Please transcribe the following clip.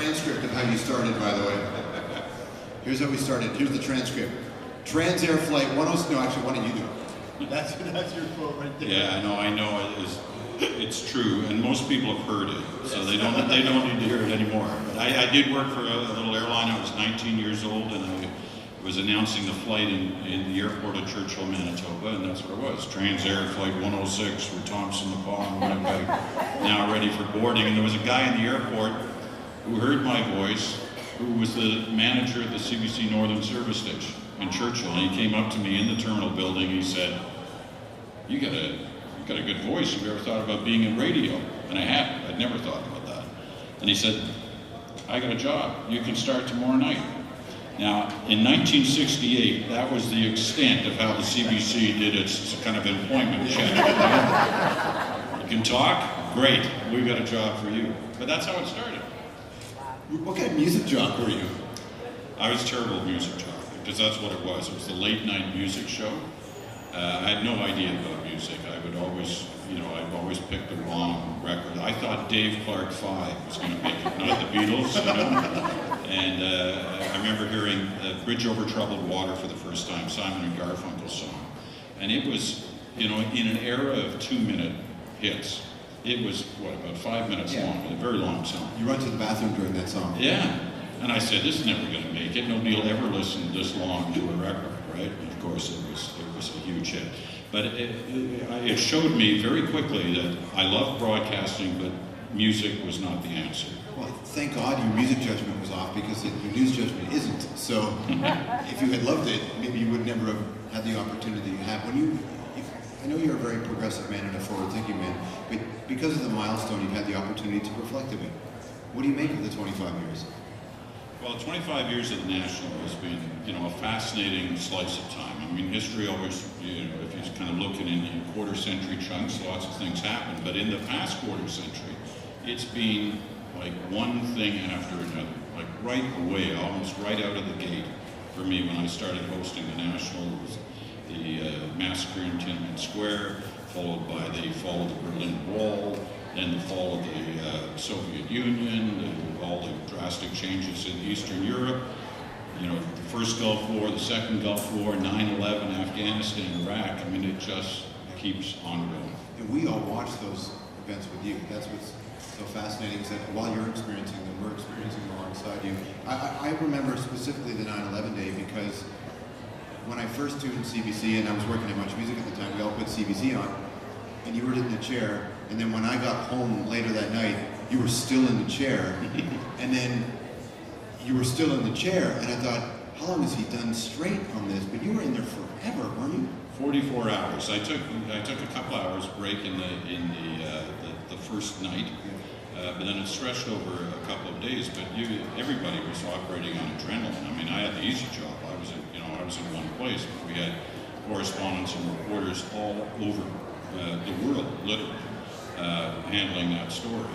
transcript of how you started, by the way. Here's how we started. Here's the transcript. Transair flight 106. No, actually, why don't you do it? That's your quote right there. Yeah, I know it's true, and most people have heard it, so they don't need to hear it anymore. But I did work for a little airline. I was 19 years old, and I was announcing the flight in the airport of Churchill, Manitoba, and that's what it was. Transair flight 106 for Thompson, Nepal, Winnipeg, now ready for boarding. And there was a guy in the airport who heard my voice, who was the manager of the CBC Northern Service Station in Churchill, and he came up to me in the terminal building. He said, "You got a good voice. Have you ever thought about being in radio?" And I hadn't. I'd never thought about that. And he said, "I got a job. You can start tomorrow night." Now, in 1968, that was the extent of how the CBC did its kind of employment check. You can talk? Great. We've got a job for you. But that's how it started. What kind of music jock were you? I was a terrible music jock, because that's what it was. It was the late night music show. I had no idea about music. I would always, I'd always pick the wrong record. I thought Dave Clark 5 was going to make it, not the Beatles, And I remember hearing Bridge Over Troubled Water for the first time, Simon and Garfunkel's song. And it was, in an era of 2-minute hits. It was, about 5 minutes long, a very long song. You run to the bathroom during that song. Yeah. And I said, this is never going to make it. Nobody will ever listen this long to a record, right? And of course, it was a huge hit. But it showed me very quickly that I loved broadcasting, but music was not the answer. Well, thank God your music judgment was off, because your news judgment isn't. So if you had loved it, maybe you would never have had the opportunity you have. I know you're a very progressive man and a forward-thinking man, but because of the milestone, you've had the opportunity to reflect a bit. What do you make of the 25 years? Well, 25 years at the National has been, a fascinating slice of time. I mean, history always, if you're kind of looking in quarter-century chunks, lots of things happen. But in the past quarter-century, it's been like one thing after another, like right away, almost right out of the gate for me when I started hosting the National. It was the massacre in Tiananmen Square, followed by the fall of the Berlin Wall, then the fall of the Soviet Union, all the drastic changes in Eastern Europe, the first Gulf War, the second Gulf War, 9/11, Afghanistan, Iraq. I mean, it just keeps on going. And we all watch those events with you. That's what's so fascinating, is that while you're experiencing them, we're experiencing them alongside you. I remember specifically the 9/11 day, because when I first tuned CBC, and I was working at Much Music at the time, we all put CBC on, and you were in the chair, and then when I got home later that night, you were still in the chair, and then you were still in the chair, and I thought, how long has he done straight on this? But you were in there forever, weren't you? 44 hours. I took a couple hours break in the first night, but then it stretched over a couple of days. But everybody was operating on adrenaline. I mean, I had the easy job. I was in one place, but we had correspondents and reporters all over the world, literally, handling that story.